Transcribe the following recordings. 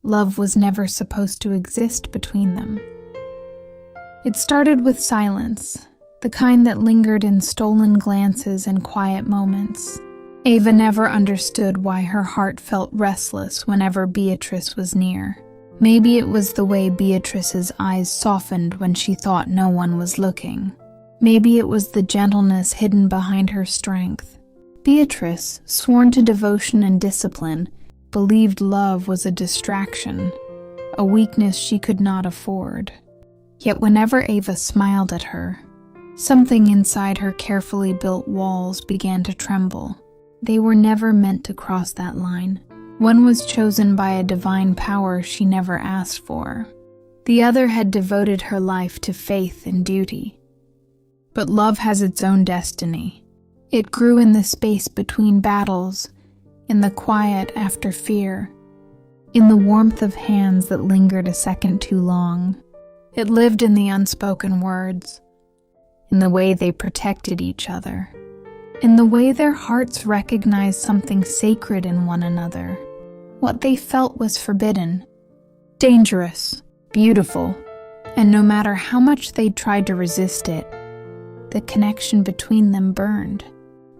Love was never supposed to exist between them. It started with silence, the kind that lingered in stolen glances and quiet moments. Ava never understood why her heart felt restless whenever Beatrice was near. Maybe it was the way Beatrice's eyes softened when she thought no one was looking. Maybe it was the gentleness hidden behind her strength. Beatrice, sworn to devotion and discipline, believed love was a distraction, a weakness she could not afford. Yet whenever Ava smiled at her, something inside her carefully built walls began to tremble. They were never meant to cross that line. One was chosen by a divine power she never asked for. The other had devoted her life to faith and duty. But love has its own destiny. It grew in the space between battles, in the quiet after fear, in the warmth of hands that lingered a second too long. It lived in the unspoken words, in the way they protected each other, in the way their hearts recognized something sacred in one another. What they felt was forbidden, dangerous, beautiful, and no matter how much they tried to resist it, the connection between them burned,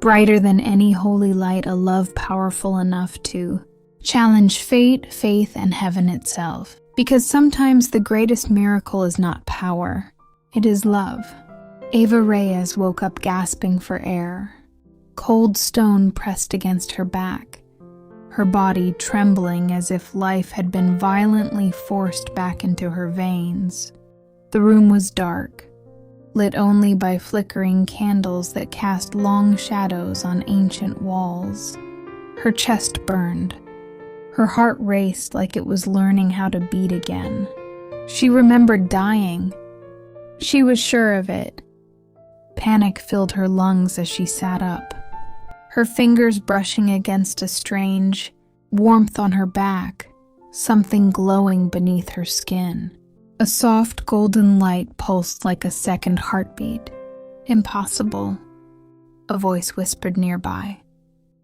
brighter than any holy light, a love powerful enough to challenge fate, faith, and heaven itself. Because sometimes the greatest miracle is not power, it is love. Ava Reyes woke up gasping for air, cold stone pressed against her back, her body trembling as if life had been violently forced back into her veins. The room was dark, lit only by flickering candles that cast long shadows on ancient walls. Her chest burned. Her heart raced like it was learning how to beat again. She remembered dying. She was sure of it. Panic filled her lungs as she sat up, her fingers brushing against a strange warmth on her back, something glowing beneath her skin. A soft golden light pulsed like a second heartbeat. Impossible, a voice whispered nearby.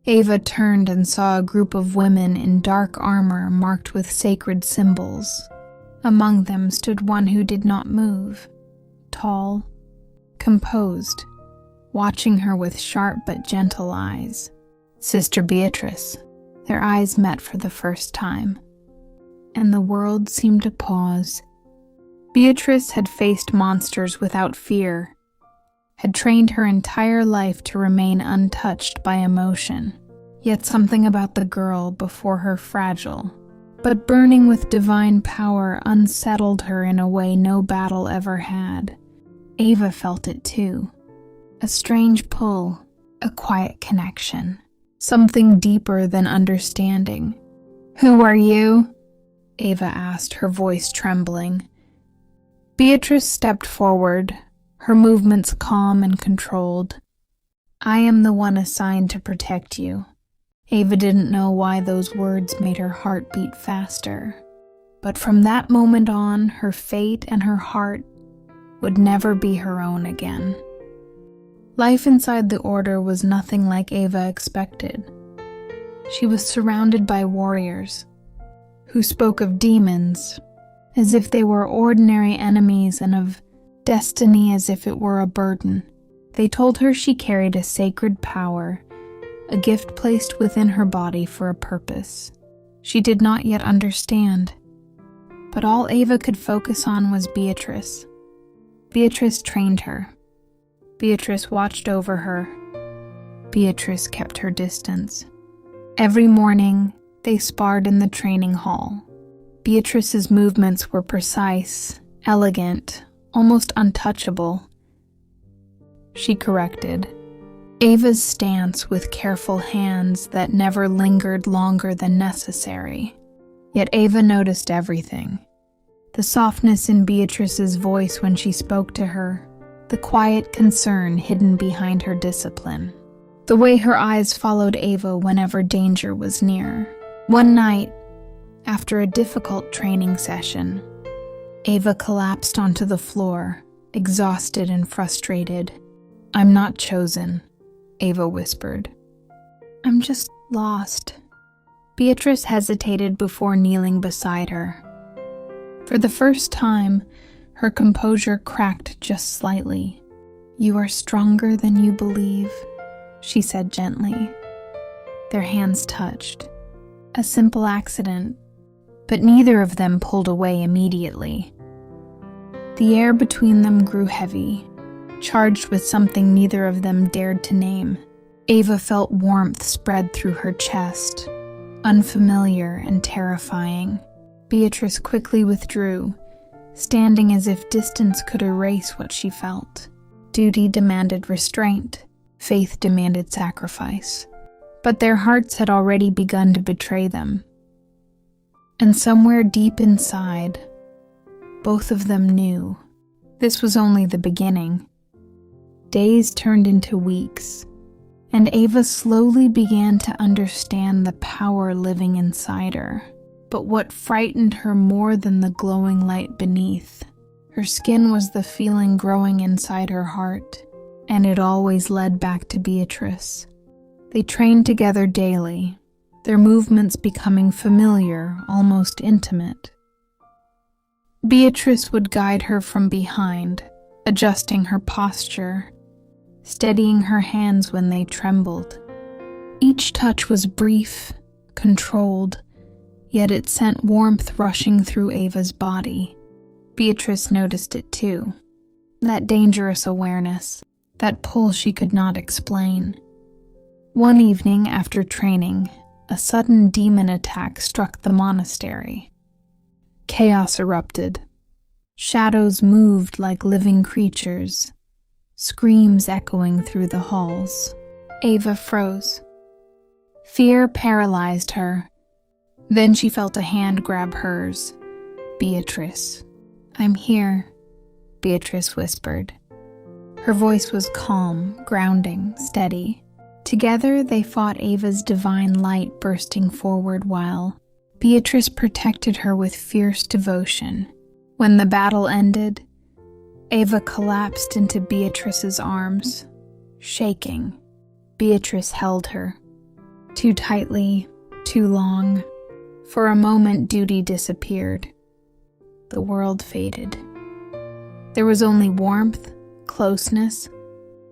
Ava turned and saw a group of women in dark armor marked with sacred symbols. Among them stood one who did not move, tall, composed, watching her with sharp but gentle eyes. Sister Beatrice. Their eyes met for the first time, and the world seemed to pause. Beatrice had faced monsters without fear, had trained her entire life to remain untouched by emotion. Yet something about the girl before her, fragile, but burning with divine power, unsettled her in a way no battle ever had. Ava felt it too. A strange pull, a quiet connection, something deeper than understanding. "Who are you?" Ava asked, her voice trembling. Beatrice stepped forward, her movements calm and controlled. "I am the one assigned to protect you." Ava didn't know why those words made her heart beat faster, but from that moment on, her fate and her heart would never be her own again. Life inside the Order was nothing like Ava expected. She was surrounded by warriors who spoke of demons as if they were ordinary enemies and of destiny as if it were a burden. They told her she carried a sacred power, a gift placed within her body for a purpose. She did not yet understand, but all Ava could focus on was Beatrice. Beatrice trained her. Beatrice watched over her. Beatrice kept her distance. Every morning, they sparred in the training hall. Beatrice's movements were precise, elegant, almost untouchable. She corrected Ava's stance with careful hands that never lingered longer than necessary. Yet Ava noticed everything. The softness in Beatrice's voice when she spoke to her, the quiet concern hidden behind her discipline, the way her eyes followed Ava whenever danger was near. One night, after a difficult training session, Ava collapsed onto the floor, exhausted and frustrated. "I'm not chosen," Ava whispered. "I'm just lost." Beatrice hesitated before kneeling beside her. For the first time, her composure cracked just slightly. "You are stronger than you believe," she said gently. Their hands touched. A simple accident, but neither of them pulled away immediately. The air between them grew heavy, charged with something neither of them dared to name. Ava felt warmth spread through her chest, unfamiliar and terrifying. Beatrice quickly withdrew, standing as if distance could erase what she felt. Duty demanded restraint, faith demanded sacrifice. But their hearts had already begun to betray them. And somewhere deep inside, both of them knew this was only the beginning. Days turned into weeks, and Ava slowly began to understand the power living inside her. But what frightened her more than the glowing light beneath, her skin, was the feeling growing inside her heart, and it always led back to Beatrice. They trained together daily, their movements becoming familiar, almost intimate. Beatrice would guide her from behind, adjusting her posture, steadying her hands when they trembled. Each touch was brief, controlled, yet it sent warmth rushing through Ava's body. Beatrice noticed it too, that dangerous awareness, that pull she could not explain. One evening after training, a sudden demon attack struck the monastery. Chaos erupted. Shadows moved like living creatures, screams echoing through the halls. Ava froze. Fear paralyzed her. Then she felt a hand grab hers. "Beatrice." "I'm here," Beatrice whispered. Her voice was calm, grounding, steady. Together they fought Ava's divine light bursting forward while Beatrice protected her with fierce devotion. When the battle ended, Ava collapsed into Beatrice's arms, shaking. Beatrice held her. Too tightly, too long. For a moment, duty disappeared. The world faded. There was only warmth, closeness,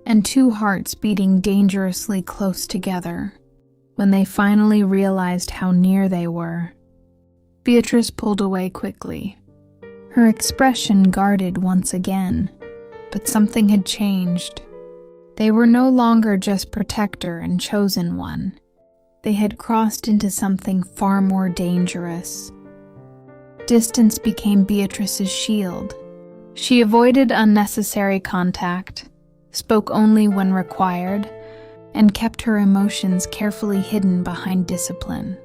and two hearts beating dangerously close together. When they finally realized how near they were, Beatrice pulled away quickly. Her expression guarded once again, but something had changed. They were no longer just protector and chosen one. They had crossed into something far more dangerous. Distance became Beatrice's shield. She avoided unnecessary contact, spoke only when required, and kept her emotions carefully hidden behind discipline.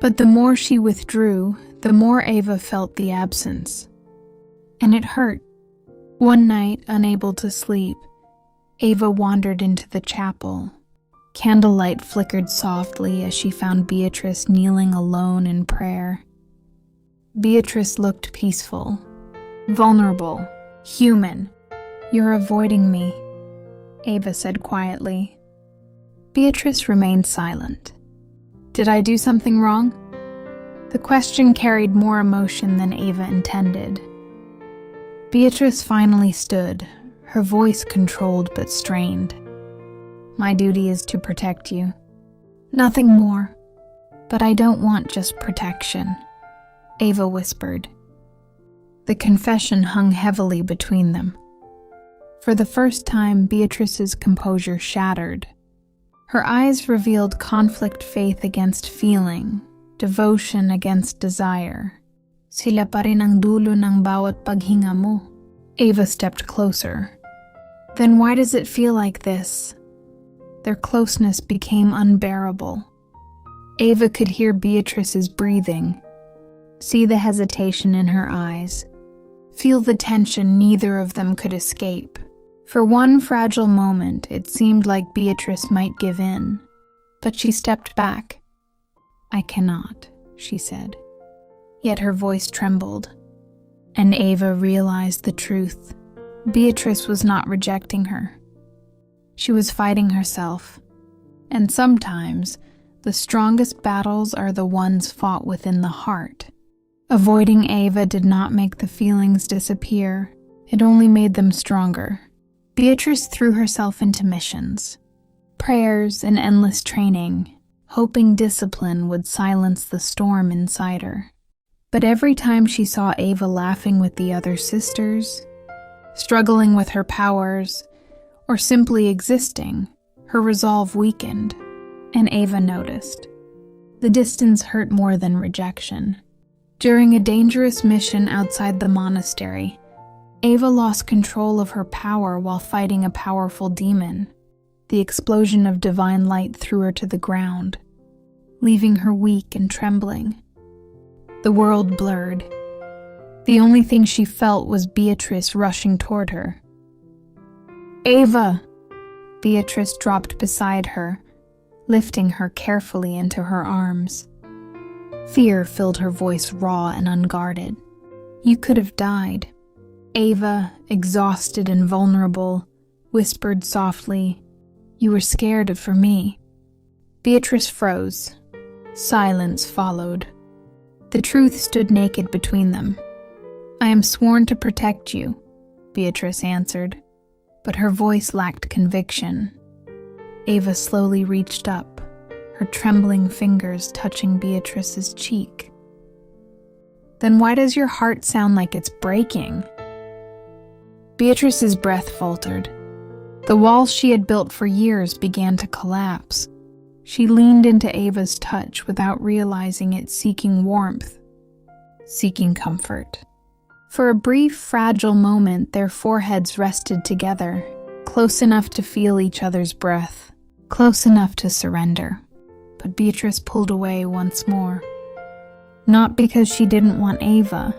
But the more she withdrew, the more Ava felt the absence. And it hurt. One night, unable to sleep, Ava wandered into the chapel. Candlelight flickered softly as she found Beatrice kneeling alone in prayer. Beatrice looked peaceful, vulnerable, human. "You're avoiding me," Ava said quietly. Beatrice remained silent. "Did I do something wrong?" The question carried more emotion than Ava intended. Beatrice finally stood, her voice controlled but strained. "My duty is to protect you. Nothing more. But I don't want just protection," Ava whispered. The confession hung heavily between them. For the first time, Beatrice's composure shattered. Her eyes revealed conflict, faith against feeling, devotion against desire. "Sila pa rin ang dulo ng bawat paghinga mo." Ava stepped closer. "Then why does it feel like this?" Their closeness became unbearable. Ava could hear Beatrice's breathing, see the hesitation in her eyes, feel the tension neither of them could escape. For one fragile moment, it seemed like Beatrice might give in, but she stepped back. "I cannot," she said. Yet her voice trembled, and Ava realized the truth. Beatrice was not rejecting her. She was fighting herself, and sometimes The strongest battles are the ones fought within the heart. Avoiding Ava did not make the feelings disappear. It only made them stronger. Beatrice threw herself into missions, prayers, and endless training, hoping discipline would silence the storm inside her. But every time she saw Ava laughing with the other sisters, struggling with her powers, or simply existing, her resolve weakened, and Ava noticed. The distance hurt more than rejection. During a dangerous mission outside the monastery, Ava lost control of her power while fighting a powerful demon. The explosion of divine light threw her to the ground, leaving her weak and trembling. The world blurred. The only thing she felt was Beatrice rushing toward her. "Ava!" Beatrice dropped beside her, lifting her carefully into her arms. Fear filled her voice raw and unguarded. "You could have died." Ava, exhausted and vulnerable, whispered softly, "You were scared for me." Beatrice froze. Silence followed. The truth stood naked between them. "I am sworn to protect you," Beatrice answered, but her voice lacked conviction. Ava slowly reached up, her trembling fingers touching Beatrice's cheek. "Then why does your heart sound like it's breaking?" Beatrice's breath faltered. The walls she had built for years began to collapse. She leaned into Ava's touch without realizing it, seeking warmth, seeking comfort. For a brief, fragile moment, their foreheads rested together, close enough to feel each other's breath, close enough to surrender. But Beatrice pulled away once more. Not because she didn't want Ava,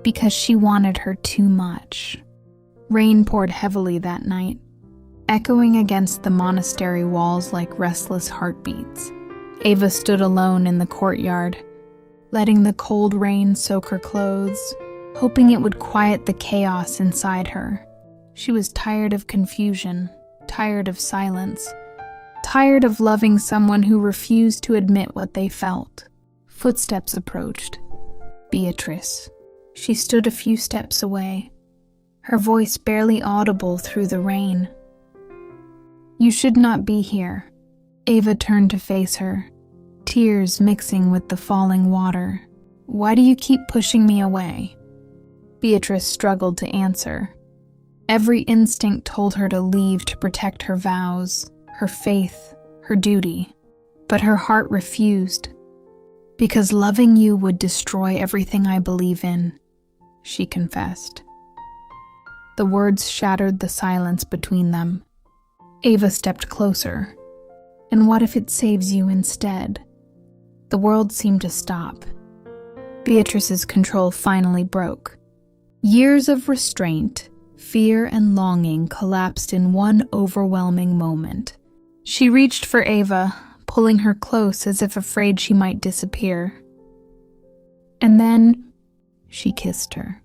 because she wanted her too much. Rain poured heavily that night, echoing against the monastery walls like restless heartbeats. Ava stood alone in the courtyard, letting the cold rain soak her clothes, hoping it would quiet the chaos inside her. She was tired of confusion, tired of silence, tired of loving someone who refused to admit what they felt. Footsteps approached. Beatrice. She stood a few steps away, her voice barely audible through the rain. "You should not be here." Ava turned to face her, tears mixing with the falling water. "Why do you keep pushing me away?" Beatrice struggled to answer. Every instinct told her to leave to protect her vows, her faith, her duty. But her heart refused. "Because loving you would destroy everything I believe in," she confessed. The words shattered the silence between them. Ava stepped closer. "And what if it saves you instead?" The world seemed to stop. Beatrice's control finally broke. Years of restraint, fear, and longing collapsed in one overwhelming moment. She reached for Ava, pulling her close as if afraid she might disappear. And then she kissed her.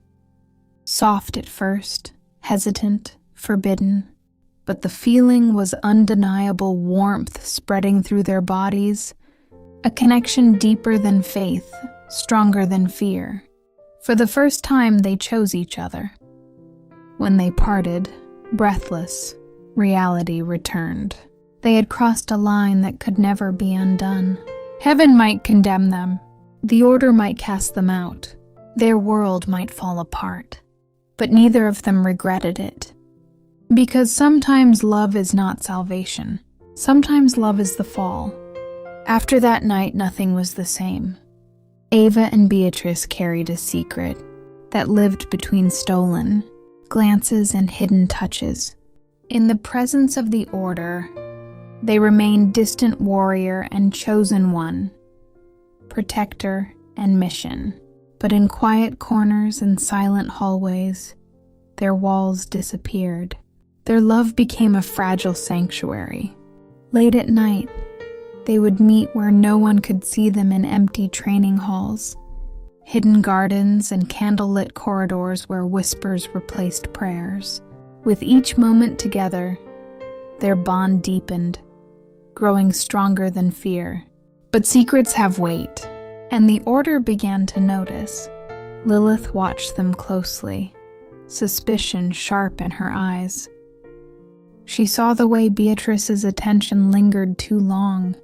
Soft at first, hesitant, forbidden, but the feeling was undeniable warmth spreading through their bodies, a connection deeper than faith, stronger than fear. For the first time, they chose each other. When they parted, breathless, reality returned. They had crossed a line that could never be undone. Heaven might condemn them. The order might cast them out. Their world might fall apart. But neither of them regretted it. Because sometimes love is not salvation. Sometimes love is the fall. After that night, nothing was the same. Ava and Beatrice carried a secret that lived between stolen glances and hidden touches. In the presence of the order, they remained distant warrior and chosen one, protector and mission. But in quiet corners and silent hallways, their walls disappeared. Their love became a fragile sanctuary. Late at night, they would meet where no one could see them in empty training halls, hidden gardens and candlelit corridors where whispers replaced prayers. With each moment together, their bond deepened, growing stronger than fear. But secrets have weight, and the Order began to notice. Lilith watched them closely, suspicion sharp in her eyes. She saw the way Beatrice's attention lingered too long,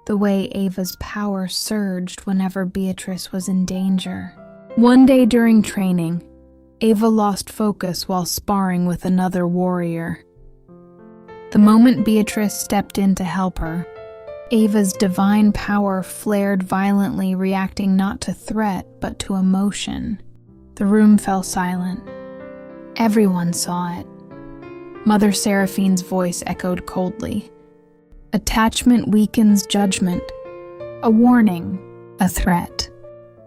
the way Ava's power surged whenever Beatrice was in danger. One day during training, Ava lost focus while sparring with another warrior. The moment Beatrice stepped in to help her, Ava's divine power flared violently, reacting not to threat but to emotion. The room fell silent. Everyone saw it. Mother Seraphine's voice echoed coldly. Attachment weakens judgment. A warning, a threat.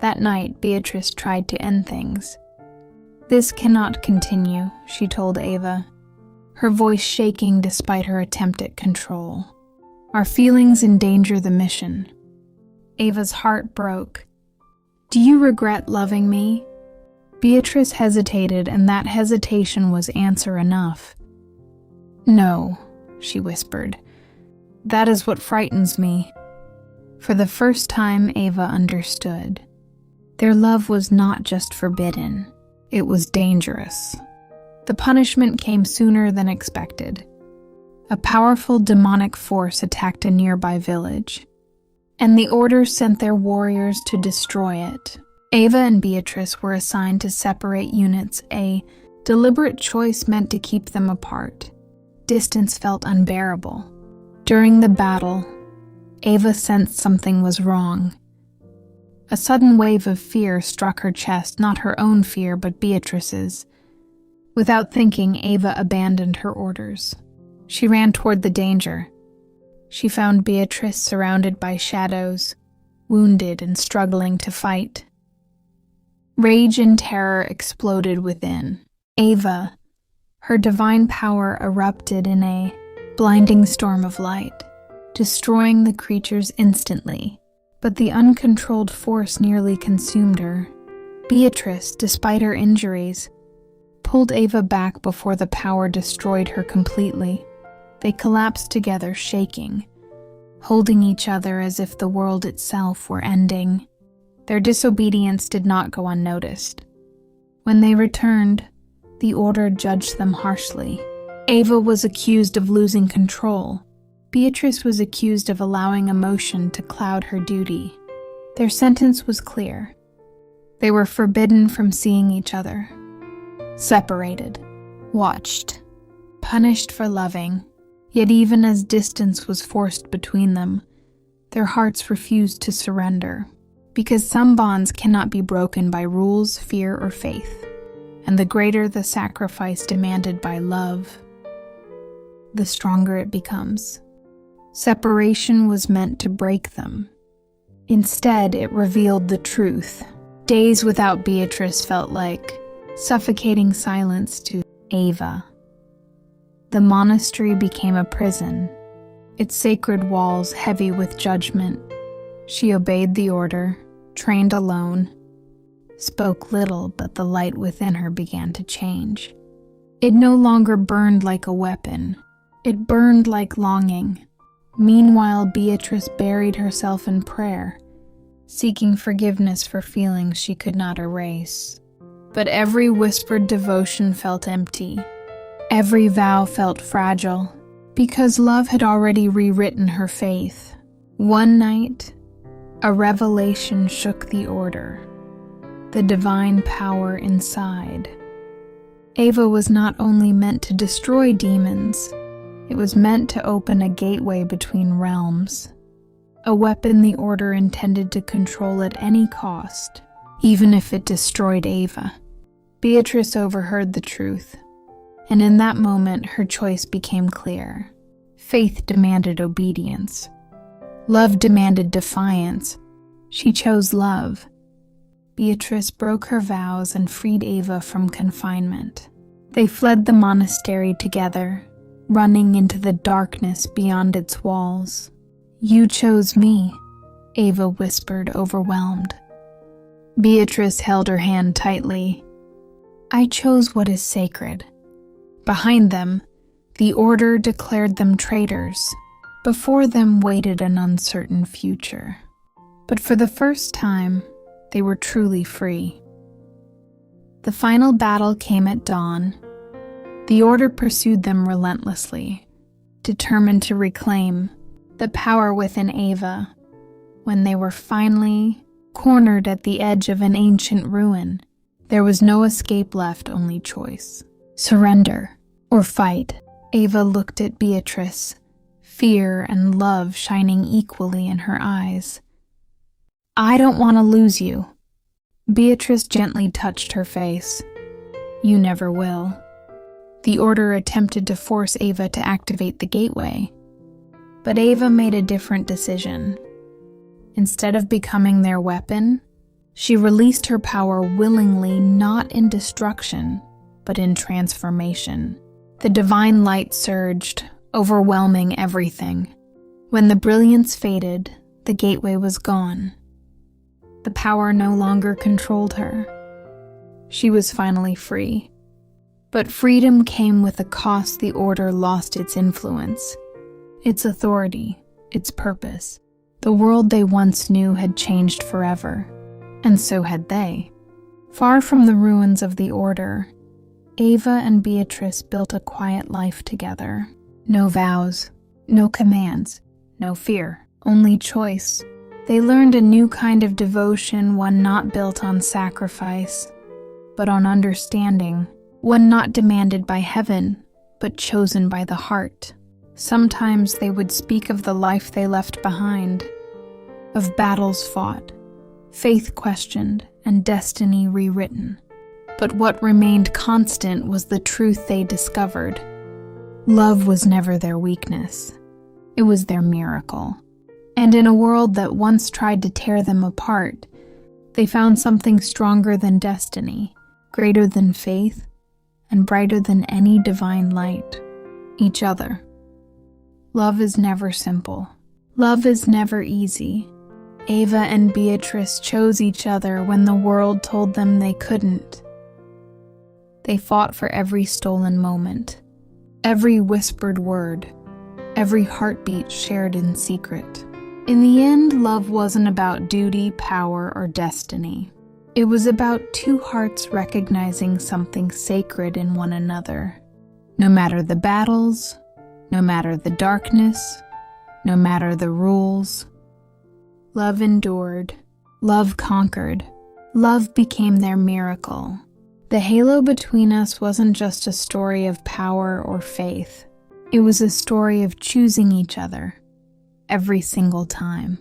That night, Beatrice tried to end things. "This cannot continue," she told Ava, her voice shaking despite her attempt at control. "Our feelings endanger the mission." Ava's heart broke. "Do you regret loving me?" Beatrice hesitated, and that hesitation was answer enough. "No," she whispered. "That is what frightens me." For the first time, Ava understood. Their love was not just forbidden, it was dangerous. The punishment came sooner than expected. A powerful demonic force attacked a nearby village, and the Order sent their warriors to destroy it. Ava and Beatrice were assigned to separate units, a deliberate choice meant to keep them apart. Distance felt unbearable. During the battle, Ava sensed something was wrong. A sudden wave of fear struck her chest, not her own fear, but Beatrice's. Without thinking, Ava abandoned her orders. She ran toward the danger. She found Beatrice surrounded by shadows, wounded and struggling to fight. Rage and terror exploded within. Ava, her divine power erupted in a blinding storm of light, destroying the creatures instantly. But the uncontrolled force nearly consumed her. Beatrice, despite her injuries, pulled Ava back before the power destroyed her completely. They collapsed together, shaking, holding each other as if the world itself were ending. Their disobedience did not go unnoticed. When they returned, the Order judged them harshly. Ava was accused of losing control. Beatrice was accused of allowing emotion to cloud her duty. Their sentence was clear. They were forbidden from seeing each other. Separated, watched, punished for loving. Yet even as distance was forced between them, their hearts refused to surrender. Because some bonds cannot be broken by rules, fear, or faith. And the greater the sacrifice demanded by love, the stronger it becomes. Separation was meant to break them. Instead, it revealed the truth. Days without Beatrice felt like suffocating silence to Ava. The monastery became a prison, its sacred walls heavy with judgment. She obeyed the Order, trained alone, spoke little, but the light within her began to change. It no longer burned like a weapon. It burned like longing. Meanwhile, Beatrice buried herself in prayer, seeking forgiveness for feelings she could not erase. But every whispered devotion felt empty. Every vow felt fragile, because love had already rewritten her faith. One night, a revelation shook the Order, the divine power inside. Ava was not only meant to destroy demons, it was meant to open a gateway between realms, a weapon the Order intended to control at any cost, even if it destroyed Ava. Beatrice overheard the truth, and in that moment her choice became clear. Faith demanded obedience. Love demanded defiance. She chose love. Beatrice broke her vows and freed Ava from confinement. They fled the monastery together, running into the darkness beyond its walls. "You chose me," Ava whispered, overwhelmed. Beatrice held her hand tightly. "I chose what is sacred." Behind them, the Order declared them traitors, Before them waited an uncertain future. But for the first time, they were truly free. The final battle came at dawn. The Order pursued them relentlessly, determined to reclaim the power within Ava. When they were finally cornered at the edge of an ancient ruin, there was no escape left, only choice. Surrender or fight. Ava looked at Beatrice, fear and love shining equally in her eyes. "I don't want to lose you." Beatrice gently touched her face. "You never will." The Order attempted to force Ava to activate the gateway, but Ava made a different decision. Instead of becoming their weapon, she released her power willingly, not in destruction, but in transformation. The divine light surged, overwhelming everything. When the brilliance faded, the gateway was gone. The power no longer controlled her. She was finally free. But freedom came with a cost. The Order lost its influence, its authority, its purpose. The world they once knew had changed forever, and so had they. Far from the ruins of the Order, Ava and Beatrice built a quiet life together. No vows, no commands, no fear, only choice. They learned a new kind of devotion, one not built on sacrifice, but on understanding, one not demanded by heaven, but chosen by the heart. Sometimes they would speak of the life they left behind, of battles fought, faith questioned, and destiny rewritten. But what remained constant was the truth they discovered. Love was never their weakness. It was their miracle. And in a world that once tried to tear them apart, they found something stronger than destiny, greater than faith, and brighter than any divine light: each other. Love is never simple. Love is never easy. Ava and Beatrice chose each other when the world told them they couldn't. They fought for every stolen moment, every whispered word, every heartbeat shared in secret. In the end, love wasn't about duty, power, or destiny. It was about two hearts recognizing something sacred in one another. No matter the battles, no matter the darkness, no matter the rules, love endured, love conquered, love became their miracle. The halo between us wasn't just a story of power or faith. It was a story of choosing each other every single time.